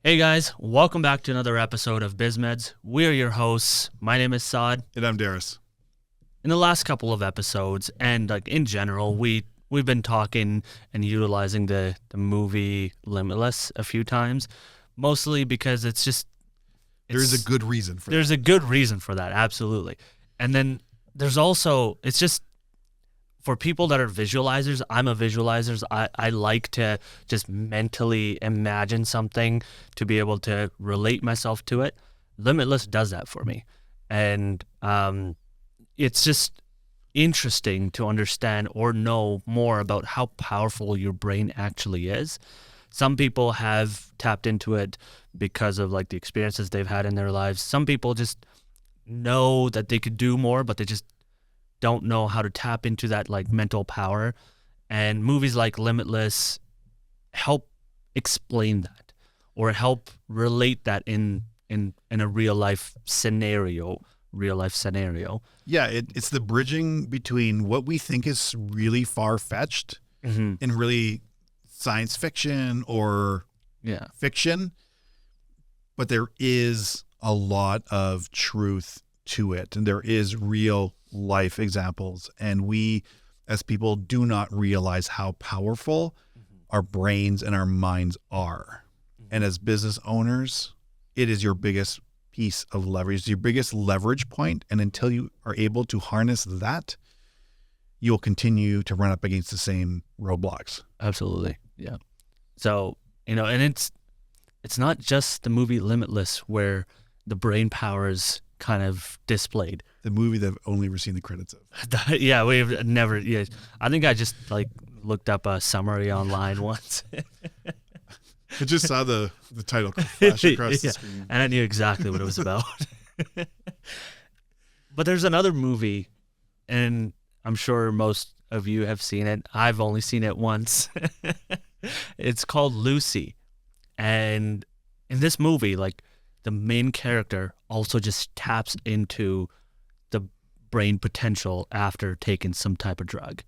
Hey guys, welcome back to another episode of Biz Meds. We are your hosts. My name is Saad. And I'm Darris. In the last couple of episodes, and in general, we've been talking and utilizing the movie Limitless a few times, mostly because There's a good reason for that. There's a good reason for that, absolutely. And then there's also, it's just for people that are visualizers. I'm a visualizer. I like to just mentally imagine something to be able to relate myself to it. Limitless does that for me. And it's just interesting to understand or know more about how powerful your brain actually is. Some people have tapped into it because of the experiences they've had in their lives. Some people just know that they could do more, but they just don't know how to tap into that mental power. And movies like Limitless help explain that or help relate that in a real life scenario. Yeah, it's the bridging between what we think is really far-fetched and really science fiction or fiction, but there is a lot of truth to it, and there is real life examples, and we as people do not realize how powerful our brains and our minds are. And as business owners, it is your biggest piece of leverage, your biggest leverage point, and until you are able to harness that, you'll continue to run up against the same roadblocks. Absolutely. Yeah. So, and it's not just the movie Limitless where the brain power is kind of displayed. The movie that I've only ever seen the credits of. Yeah, we've never. Yeah, I think I just looked up a summary online once. I just saw the title flash across the screen, and I knew exactly what it was about. But there's another movie, and I'm sure most of you have seen it. I've only seen it once. It's called Lucy, and in this movie, the main character also just taps into the brain potential after taking some type of drug.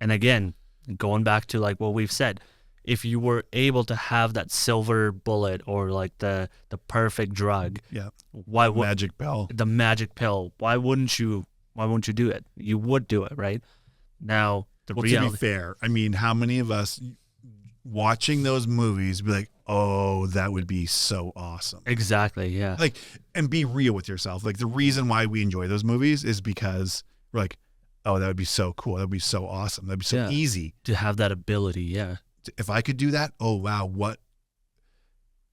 And again, going back to what we've said, if you were able to have that silver bullet or the perfect drug, why would the magic pill? Why wouldn't you do it? You would do it, right? Now, to be fair, I mean, how many of us watching those movies be like, oh, that would be so awesome. Exactly, yeah. And be real with yourself. The reason why we enjoy those movies is because we're like, oh, that would be so cool. That would be so awesome. That'd be so easy. To have that ability, yeah. If I could do that, oh, wow, what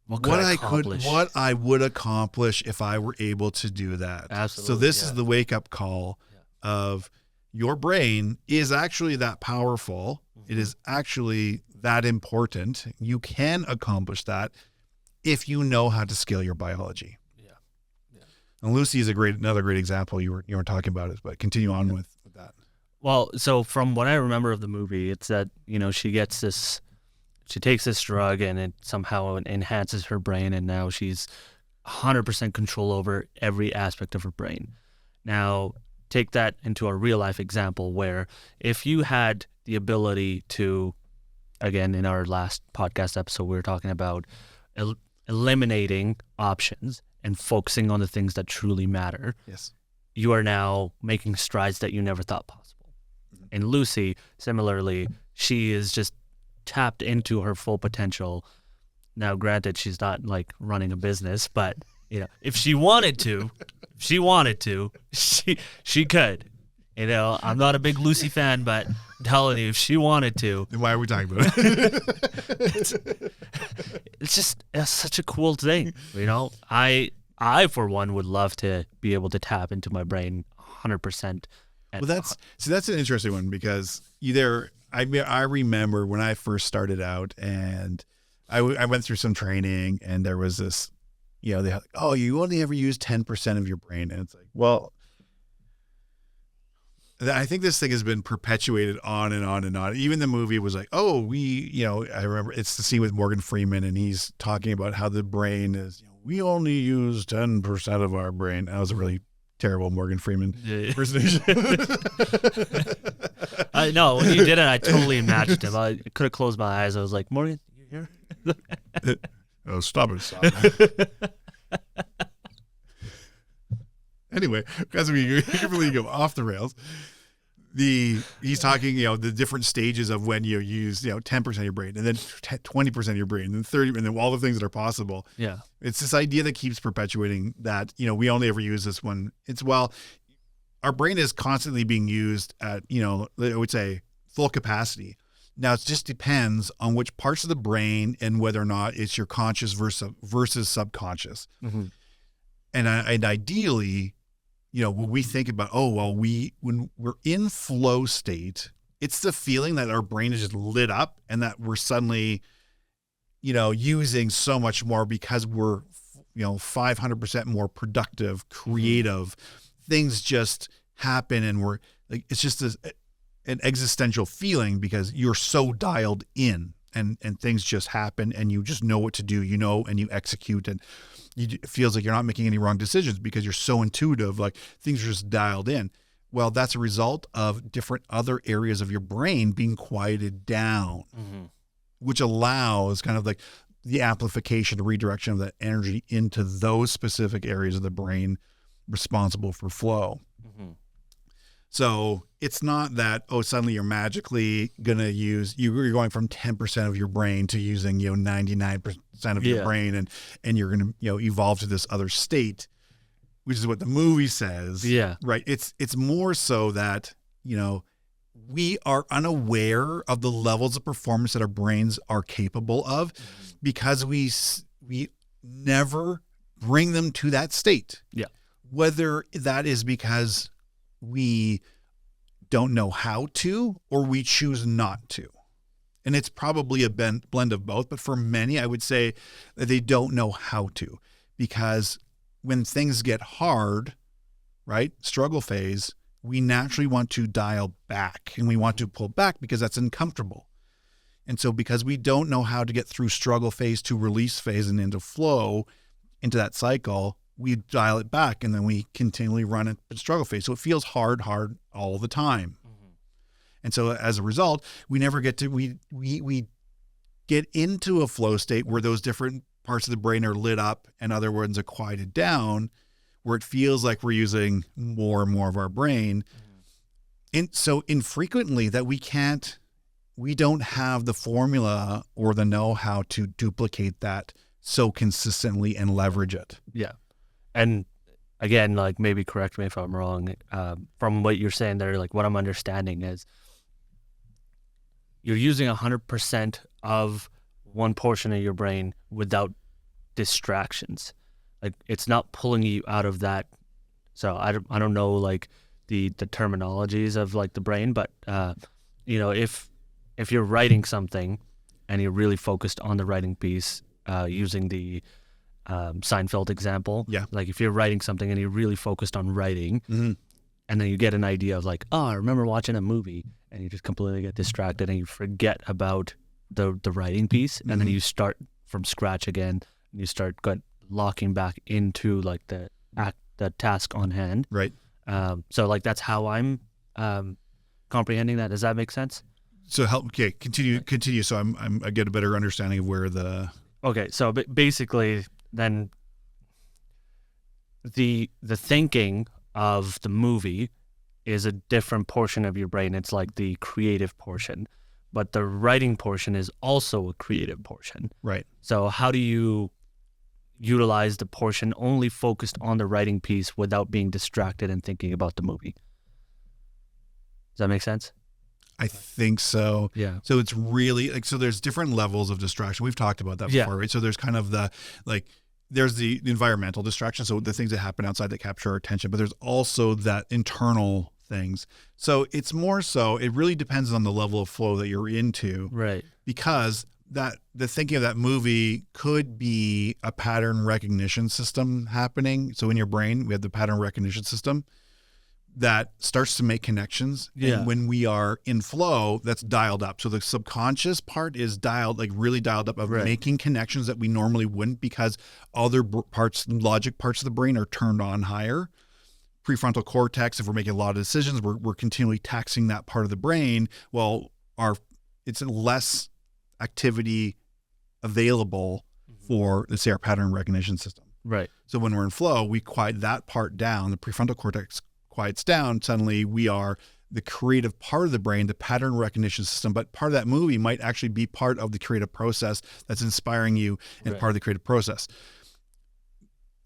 I would accomplish if I were able to do that. Absolutely. So this is the wake-up call of your brain is actually that powerful. It is actually that important. You can accomplish that if you know how to scale your biology. Yeah. And Lucy is another great example. You were talking about it, but continue on with that. Well, so from what I remember of the movie, it's that she takes this drug and it somehow enhances her brain, and now she's 100% control over every aspect of her brain. Now, take that into a real life example where if you had the ability to, again, in our last podcast episode, we were talking about eliminating options and focusing on the things that truly matter. Yes. You are now making strides that you never thought possible. And Lucy, similarly, she is just tapped into her full potential. Now, granted, she's not running a business, but if she wanted to, she could. I'm not a big Lucy fan, but I'm telling you, if she wanted to. Then why are we talking about it? It's such a cool thing. I for one would love to be able to tap into my brain 100%. Well, that's an interesting one, because I remember when I first started out, and I went through some training, and there was this, you only ever use 10% of your brain. And it's well, I think this thing has been perpetuated on and on and on. Even the movie was I remember it's the scene with Morgan Freeman, and he's talking about how the brain is, we only use 10% of our brain. That was a really terrible Morgan Freeman impersonation. I know when you did it, I totally imagined him. I could have closed my eyes. I was like, Morgan, you here? Oh, stop it. Anyway, as we really go off the rails, he's talking, the different stages of when you use, 10% of your brain, and then 20% of your brain, and then 30, and then all the things that are possible. Yeah. It's this idea that keeps perpetuating that, we only ever use this when our brain is constantly being used at, I would say full capacity. Now, it just depends on which parts of the brain and whether or not it's your conscious versus subconscious. Mm-hmm. And ideally, when we think about, when we're in flow state, it's the feeling that our brain is just lit up and that we're suddenly, using so much more because we're, 500% more productive, creative. Things just happen, and we're like, it's just an existential feeling because you're so dialed in, and things just happen, and you just know what to do, and you execute, and it feels like you're not making any wrong decisions because you're so intuitive, like things are just dialed in. Well, that's a result of different other areas of your brain being quieted down, which allows kind of like the amplification, redirection of that energy into those specific areas of the brain responsible for flow. So it's not that, suddenly you're magically going to you're going from 10% of your brain to using, 99% of your brain, and you're going to, evolve to this other state, which is what the movie says. Yeah. Right. It's more so that, we are unaware of the levels of performance that our brains are capable of because we never bring them to that state. Yeah. Whether that is because we don't know how to, or we choose not to. And it's probably a blend of both. But for many, I would say that they don't know how to, because when things get hard, right, struggle phase, we naturally want to dial back, and we want to pull back because that's uncomfortable. And so because we don't know how to get through struggle phase to release phase and into flow, into that cycle, we dial it back, and then we continually run it in struggle phase. So it feels hard all the time. And so as a result, we never get to, we get into a flow state where those different parts of the brain are lit up and other ones are quieted down, where it feels like we're using more and more of our brain. And so infrequently that we don't have the formula or the know-how to duplicate that so consistently and leverage it. Yeah. And again, like, maybe correct me if I'm wrong, from what you're saying there, like what I'm understanding is you're using 100% of one portion of your brain without distractions. Like, it's not pulling you out of that. So I don't know like the terminologies of like the brain, but if you're writing something and you're really focused on the writing piece, using the Seinfeld example. Yeah. Like, if you're writing something and you're really focused on writing, and then you get an idea of like, I remember watching a movie, and you just completely get distracted and you forget about the writing piece, and then you start from scratch again, and you start locking back into like the task on hand. Right. So like that's how I'm comprehending that. Does that make sense? So continue. So I get a better understanding of where the. Okay. So basically then the thinking of the movie is a different portion of your brain. It's like the creative portion, but the writing portion is also a creative portion. Right. So how do you utilize the portion only focused on the writing piece without being distracted and thinking about the movie? Does that make sense? I think so. Yeah. So it's really like, so there's different levels of distraction. We've talked about that before, right? So there's kind of there's the environmental distraction. So the things that happen outside that capture our attention, but there's also that internal things. So it's more so, it really depends on the level of flow that you're into. Right. Because the thinking of that movie could be a pattern recognition system happening. So in your brain, we have the pattern recognition system that starts to make connections. Yeah. And when we are in flow, that's dialed up. So the subconscious part is really dialed up of making connections that we normally wouldn't, because other logic parts of the brain are turned on higher. Prefrontal cortex, if we're making a lot of decisions, we're continually taxing that part of the brain. Well, it's less activity available for, let's say, our pattern recognition system. Right. So when we're in flow, we quiet that part down. The prefrontal cortex quiets down. Suddenly we are the creative part of the brain, the pattern recognition system, but part of that movie might actually be part of the creative process that's inspiring you and part of the creative process.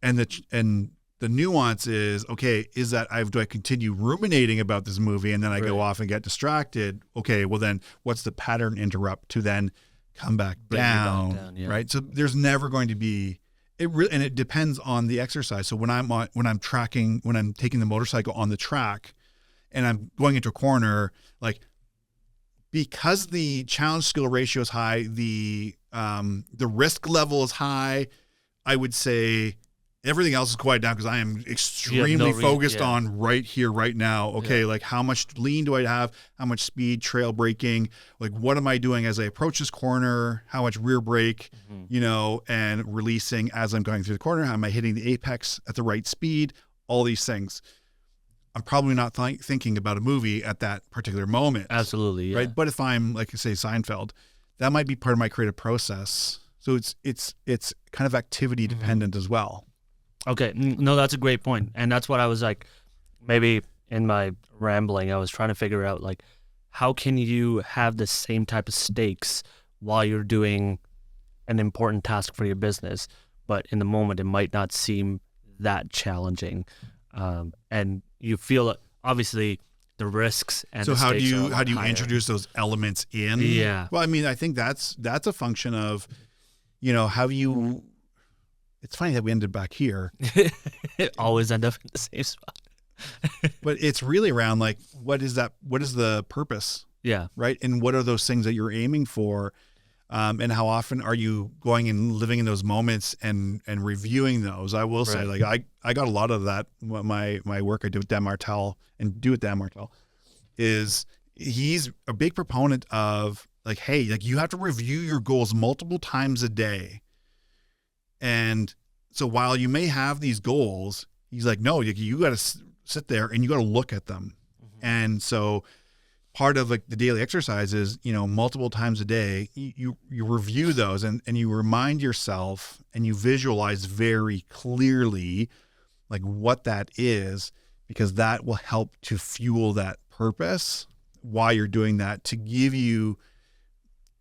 And the nuance is, okay, is that do I continue ruminating about this movie and then I go off and get distracted? Okay, well then what's the pattern interrupt to then come back down, right? So there's never going to be, and it depends on the exercise. So when I'm taking the motorcycle on the track and I'm going into a corner, like, because the challenge skill ratio is high, the risk level is high, I would say everything else is quiet down because I am extremely focused on right here, right now. Okay, like how much lean do I have? How much speed, trail braking? Like what am I doing as I approach this corner? How much rear brake, and releasing as I'm going through the corner? How am I hitting the apex at the right speed? All these things. I'm probably not thinking about a movie at that particular moment. Absolutely, right? But if I'm, like, say, Seinfeld, that might be part of my creative process. So it's kind of activity dependent as well. Okay, no, that's a great point. And that's what I was like, maybe in my rambling, I was trying to figure out, like, how can you have the same type of stakes while you're doing an important task for your business, but in the moment it might not seem that challenging. And you feel, obviously, the risks and so the how stakes do you higher. introduce those elements in? Yeah. Well, I mean, I think that's a function of, how you. It's funny that we ended back here. Always end up in the same spot. But it's really around, like, what is the purpose? Yeah. Right. And what are those things that you're aiming for? And how often are you going and living in those moments and reviewing those? I will say, like, I got a lot of that. My work I do with Dan Martel is he's a big proponent of, like, hey, like, you have to review your goals multiple times a day. And so while you may have these goals, he's like, no, you got to sit there and you got to look at them. And so part of, like, the daily exercise is, multiple times a day, you review those and you remind yourself and you visualize very clearly, like, what that is, because that will help to fuel that purpose while you're doing that, to give you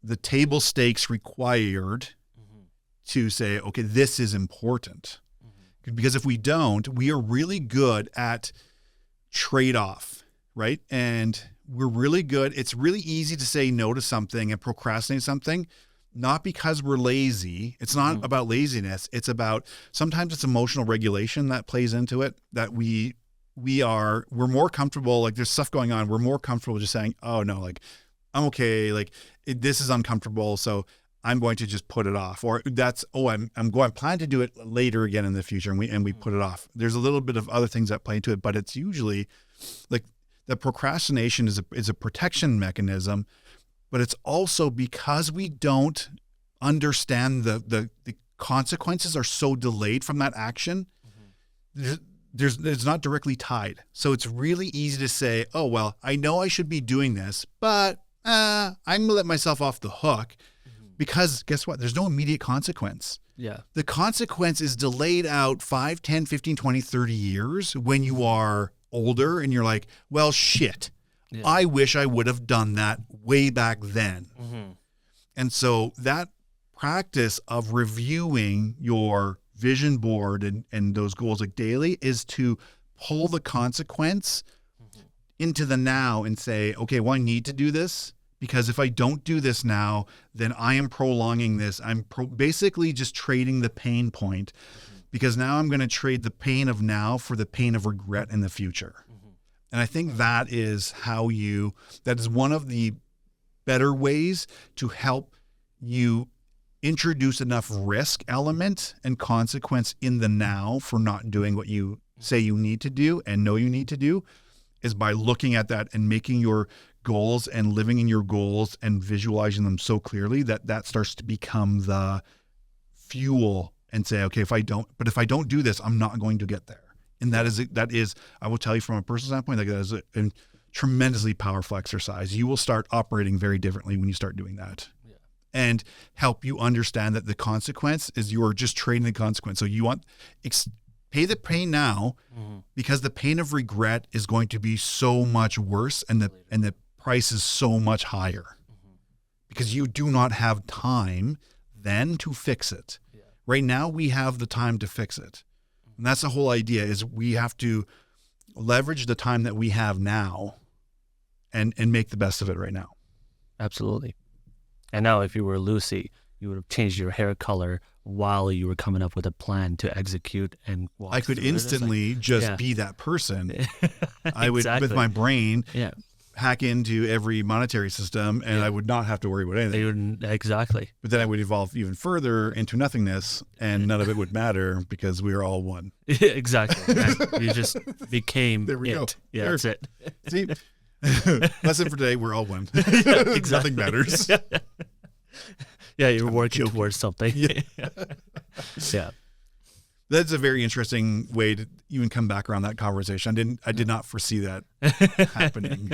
the table stakes required to say, okay, this is important. Because if we don't, we are really good at trade-off, right? And we're really good. It's really easy to say no to something and procrastinate something, not because we're lazy. It's not about laziness. It's about, sometimes it's emotional regulation that plays into it, that we're more comfortable, like, there's stuff going on. We're more comfortable just saying, oh no, like, I'm okay. Like, this is uncomfortable, so I'm going to just put it off. Or I'm planning to do it later again in the future, and we put it off. There's a little bit of other things that play into it, but it's usually, like, the procrastination is a protection mechanism, but it's also because we don't understand the consequences are so delayed from that action. It's not directly tied. So it's really easy to say, oh, well, I know I should be doing this, but I'm going to let myself off the hook. Because guess what? There's no immediate consequence. Yeah. The consequence is delayed out 5, 10, 15, 20, 30 years when you are older and you're like, well, shit, I wish I would have done that way back then. And so that practice of reviewing your vision board and those goals, like, daily, is to pull the consequence into the now and say, okay, well, I need to do this. Because if I don't do this now, then I am prolonging this. I'm basically just trading the pain point, because now I'm going to trade the pain of now for the pain of regret in the future. And I think that is that is one of the better ways to help you introduce enough risk element and consequence in the now for not doing what you say you need to do and know you need to do, is by looking at that and making your goals and living in your goals and visualizing them so clearly that starts to become the fuel, and say, okay, if I don't do this, I'm not going to get there. And that is, I will tell you from a personal standpoint, like, that is a tremendously powerful exercise. You will start operating very differently when you start doing that. and help you understand that the consequence is you're just trading the consequence. So you want pay the pain now because the pain of regret is going to be so much worse, and the price is so much higher because you do not have time then to fix it. Yeah. Right now we have the time to fix it. And that's the whole idea, is we have to leverage the time that we have now and make the best of it right now. Absolutely. And now if you were Lucy, you would have changed your hair color while you were coming up with a plan to execute and walk. I could instantly be that person. I would, Exactly. with my brain, yeah, hack into every monetary system, and I would not have to worry about anything. Exactly. But then I would evolve even further into nothingness, and none of it would matter because we are all one. Exactly. Right. You just became There we go. Yeah, There. that's it. See? Lesson for today, we're all one. Exactly. Nothing matters. Yeah, you're working towards something. Yeah. Yeah. That's a very interesting way to even come back around that conversation. I did not foresee that happening.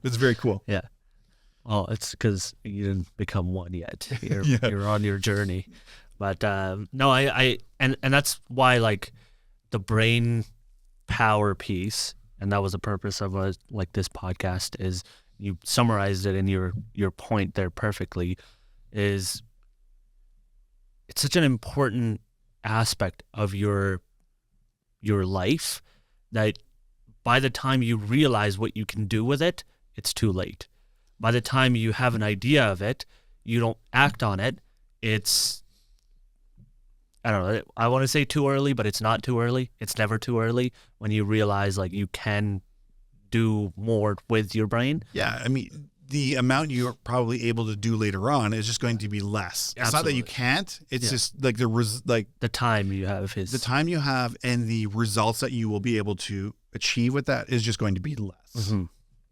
It's very cool. Yeah. Well, it's because you didn't become one yet. You're on your journey. But no, and that's why, like, the brain power piece, and that was the purpose of this podcast, is you summarized it in your point there perfectly, is it's such an important aspect of your life that by the time you realize what you can do with it, it's too late. By the time you have an idea of it, you don't act on it, it's, I don't know, I want to say too early, but it's not too early. It's never too early when you realize, like, you can do more with your brain. Yeah, I mean, the amount you're probably able to do later on is just going to be less. It's not that you can't. It's just like the time you have the time you have and the results that you will be able to achieve with that is just going to be less. Mm-hmm.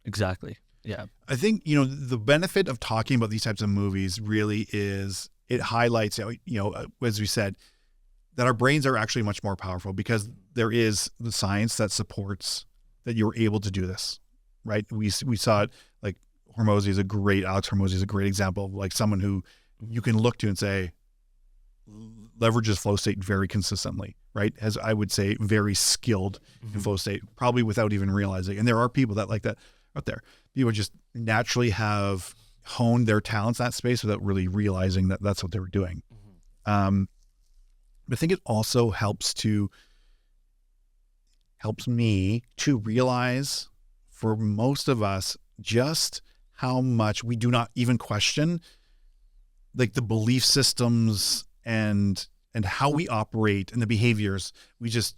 Exactly. Yeah. I think, the benefit of talking about these types of movies really is it highlights, as we said, that our brains are actually much more powerful because there is the science that supports that you're able to do this, right? We saw it, like, Alex Hormozi is a great example of, like, someone who you can look to and say leverages FlowState very consistently, right? As I would say, very skilled in FlowState, probably without even realizing. And there are people that like that out there. People just naturally have honed their talents in that space without really realizing that that's what they were doing. But I think it also helps me to realize, for most of us, just how much we do not even question, like, the belief systems and how we operate and the behaviors. We just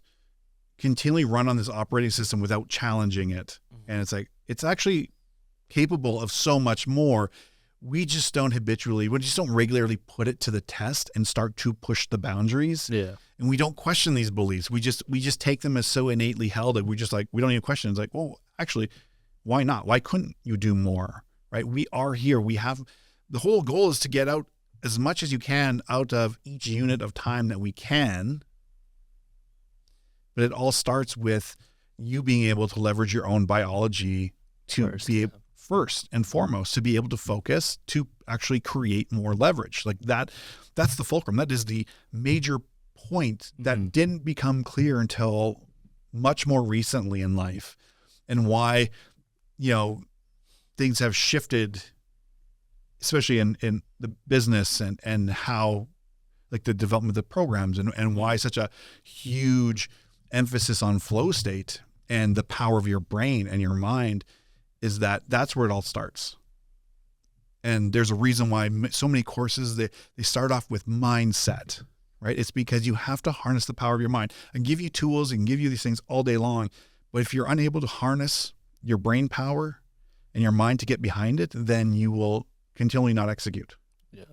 continually run on this operating system without challenging it. And it's like, it's actually capable of so much more. We just don't regularly put it to the test and start to push the boundaries. Yeah. And we don't question these beliefs. We just take them as so innately held that we don't even question. It's like, well, actually, why not? Why couldn't you do more? Right? We are here. The whole goal is to get out as much as you can out of each unit of time that we can. But it all starts with you being able to leverage your own biology to first and foremost, to be able to focus, to actually create more leverage. Like that's the fulcrum. That is the major point that didn't become clear until much more recently in life, and why, things have shifted, especially in the business and how, like, the development of the programs and why such a huge emphasis on flow state and the power of your brain and your mind is that's where it all starts. And there's a reason why so many courses, they start off with mindset, right? It's because you have to harness the power of your mind. I can give you tools and give you these things all day long, but if you're unable to harness your brain power and your mind to get behind it, then you will continually not execute. Yeah.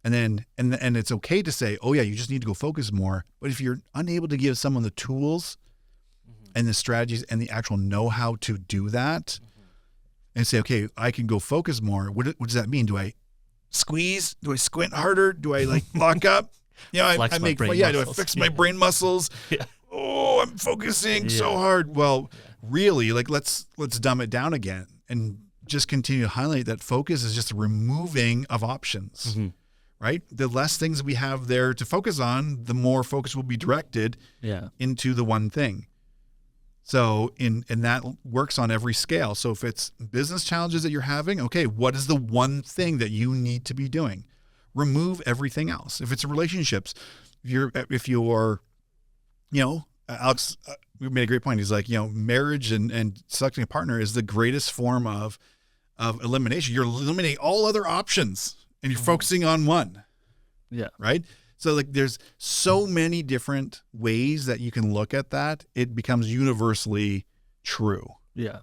And then, and it's okay to say, oh yeah, you just need to go focus more. But if you're unable to give someone the tools and the strategies and the actual know-how to do that, and say, okay, I can go focus more. What does that mean? Do I squeeze? Do I squint harder? Do I, like, lock up? Do I fix my brain muscles? Yeah. Oh, I'm focusing so hard. Well, really, like, let's dumb it down again. And just continue to highlight that focus is just a removing of options, right? The less things we have there to focus on, the more focus will be directed into the one thing. So and that works on every scale. So if it's business challenges that you're having, okay, what is the one thing that you need to be doing? Remove everything else. If it's relationships, if you're, Alex, we made a great point. He's like, marriage and selecting a partner is the greatest form of elimination. You're eliminating all other options and you're focusing on one. Yeah. Right. So like there's so many different ways that you can look at that. It becomes universally true. Yeah.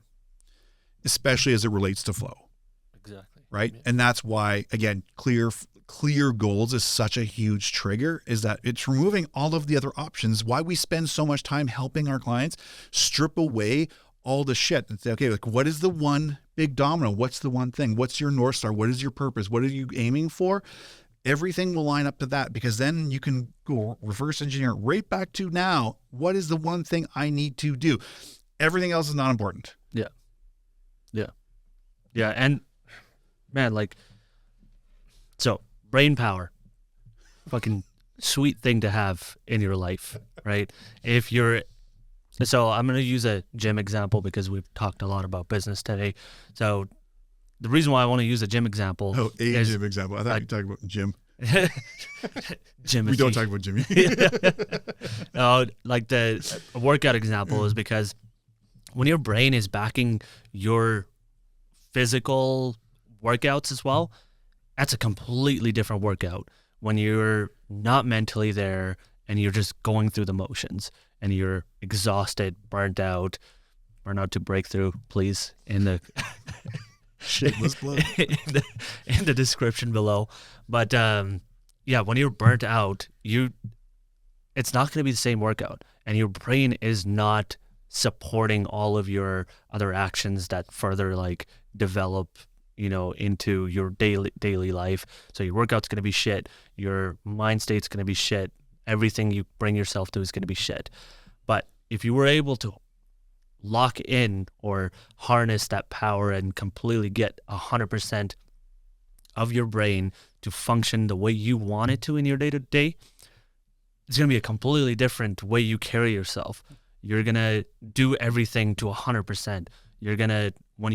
Especially as it relates to flow. Exactly. Right. Yeah. And that's why, again, clear goals is such a huge trigger, is that it's removing all of the other options. Why we spend so much time helping our clients strip away all the shit and say, okay, like what is the one big domino? What's the one thing? What's your North Star? What is your purpose? What are you aiming for? Everything will line up to that, because then you can go reverse engineer right back to now. What is the one thing I need to do? Everything else is not important. Yeah. Yeah. Yeah. And man, like, so brain power, fucking sweet thing to have in your life, right? So I'm going to use a gym example because we've talked a lot about business today. So the reason why I want to use a gym example. Oh, gym example. I thought you were talking about gym. Gym. We don't talk about Jimmy. No, like the workout example is because when your brain is backing your physical workouts as well, that's a completely different workout. When you're not mentally there and you're just going through the motions and you're exhausted, burnt out to breakthrough, please, in the in the description below. But when you're burnt out, it's not going to be the same workout, and your brain is not supporting all of your other actions that further like develop, into your daily life. So your workout's going to be shit. Your mind state's going to be shit. Everything you bring yourself to is going to be shit. But if you were able to lock in or harness that power and completely get 100% of your brain to function the way you want it to in your day-to-day, it's going to be a completely different way you carry yourself. You're going to do everything to 100%. You're going to, when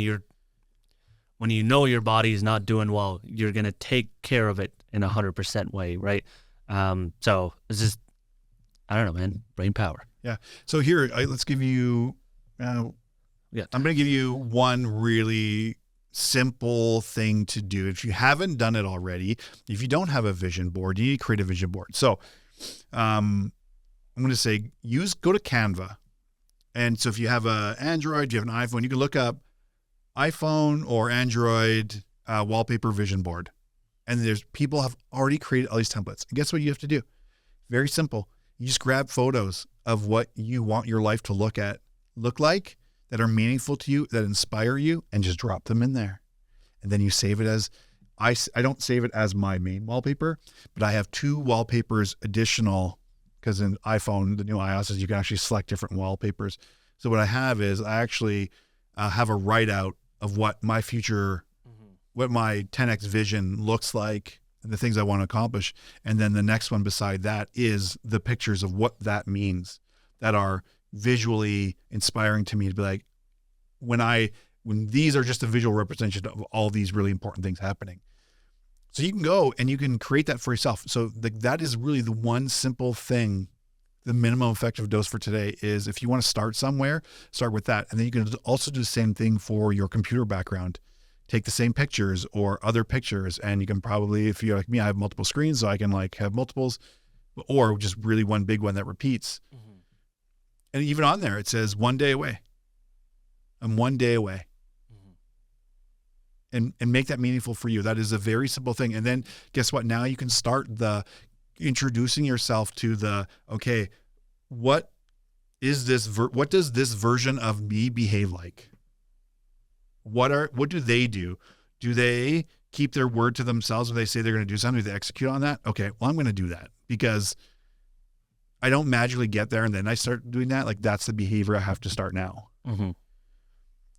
you know your body is not doing well, you're going to take care of it in 100% way, right? So it's just, I don't know, man, brain power. Yeah. So here, let's give you, I'm going to give you one really simple thing to do. If you haven't done it already, if you don't have a vision board, you need to create a vision board. So I'm going to say go to Canva. And so if you have an Android, if you have an iPhone, you can look up iPhone or Android wallpaper vision board. And people have already created all these templates. And guess what you have to do? Very simple. You just grab photos of what you want your life to look like, that are meaningful to you, that inspire you, and just drop them in there. And then you save it as, I don't save it as my main wallpaper, but I have 2 wallpapers additional, because in iPhone, the new iOS, you can actually select different wallpapers. So what I have is I actually have a write out of what my future, what my 10X vision looks like and the things I want to accomplish. And then the next one beside that is the pictures of what that means, that are visually inspiring to me, to be like, when these are just a visual representation of all these really important things happening. So you can go and you can create that for yourself. So that is really the one simple thing. The minimum effective dose for today is, if you want to start somewhere, start with that. And then you can also do the same thing for your computer background. Take the same pictures or other pictures, and you can probably, if you're like me, I have multiple screens, so I can like have multiples, or just really one big one that repeats. Mm-hmm. And even on there, it says 1 day away. I'm 1 day away. Mm-hmm. And make that meaningful for you. That is a very simple thing. And then guess what? Now you can start introducing yourself to okay, what is this? What does this version of me behave like? What do they do? Do they keep their word to themselves when they say they're going to do something? Do they execute on that? Okay, well, I'm going to do that, because I don't magically get there and then I start doing that. Like, that's the behavior I have to start now. Mm-hmm.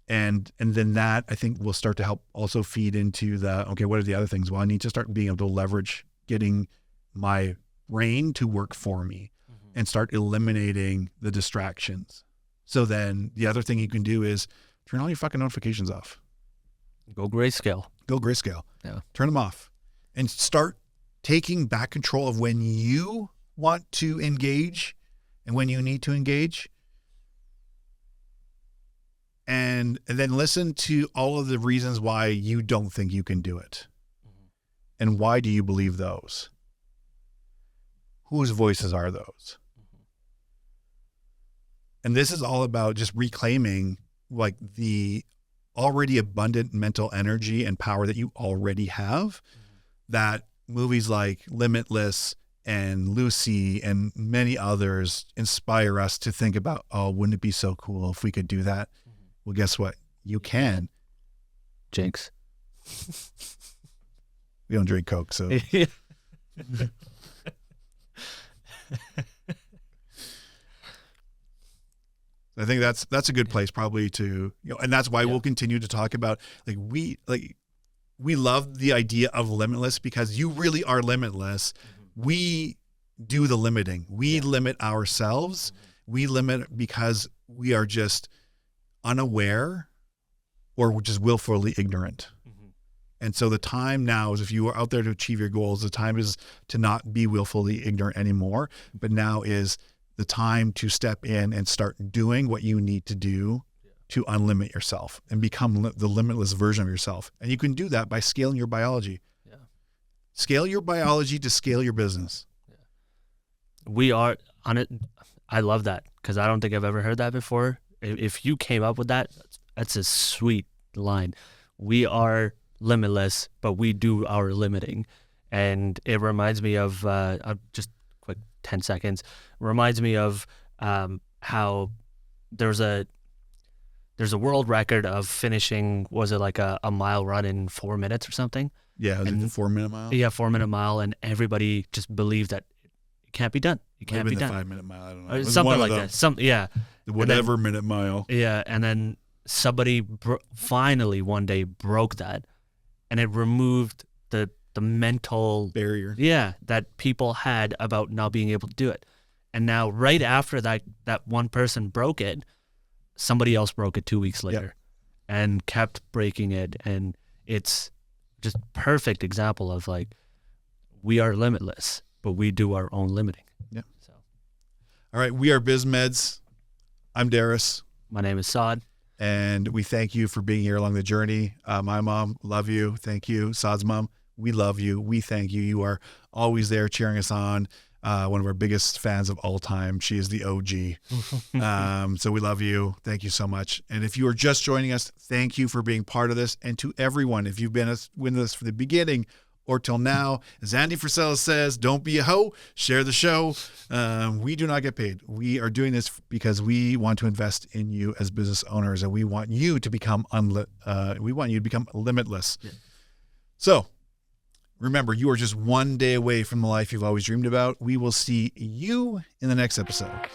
And then that, I think, will start to help also feed into okay, what are the other things? Well, I need to start being able to leverage getting my brain to work for me and start eliminating the distractions. So then the other thing you can do is turn all your fucking notifications off. Go grayscale. Yeah. Turn them off and start taking back control of when you want to engage and when you need to engage. And then listen to all of the reasons why you don't think you can do it. And why do you believe those? Whose voices are those? And this is all about just reclaiming like the already abundant mental energy and power that you already have, that movies like Limitless and Lucy and many others inspire us to think about, oh, wouldn't it be so cool if we could do that? Well, guess what? You can. Jinx. We don't drink Coke, so. I think that's a good place probably to, and that's why we'll continue to talk about, we love the idea of limitless because you really are limitless. We do the limiting. We limit ourselves. We limit because we are just unaware or just willfully ignorant. And so the time now is, if you are out there to achieve your goals, the time is to not be willfully ignorant anymore, but now is the time to step in and start doing what you need to do to unlimit yourself and become the limitless version of yourself. And you can do that by scaling your biology. Scale your biology to scale your business. We are on it. I love that because I don't think I've ever heard that before. If you came up with that, that's a sweet line. We are limitless, but we do our limiting. And it reminds me of, just quick 10 seconds, reminds me of how there's a world record of finishing, was it like a mile run in 4 minutes or something? Yeah, was it the 4 minute mile? Yeah, 4 minute mile, and everybody just believed that it can't be done. It can't be done. 5 minute mile, I don't know. Something like that. Whatever minute mile. Yeah, and then somebody finally one day broke that, and it removed the mental barrier. Yeah, that people had about not being able to do it. And now right after that one person broke it, somebody else broke it 2 weeks later and kept breaking it. And it's just perfect example of like, we are limitless, but we do our own limiting. Yeah. So, all right. We are Biz Meds. I'm Darris. My name is Saad. And we thank you for being here along the journey. My mom, love you. Thank you. Saad's mom, we love you. We thank you. You are always there cheering us on. One of our biggest fans of all time. She is the OG. So we love you. Thank you so much. And if you are just joining us, thank you for being part of this. And to everyone, if you've been with us from the beginning or till now, as Andy Frisella says, don't be a hoe, share the show. We do not get paid. We are doing this because we want to invest in you as business owners, and we want you to become limitless. Yeah. So remember, you are just one day away from the life you've always dreamed about. We will see you in the next episode.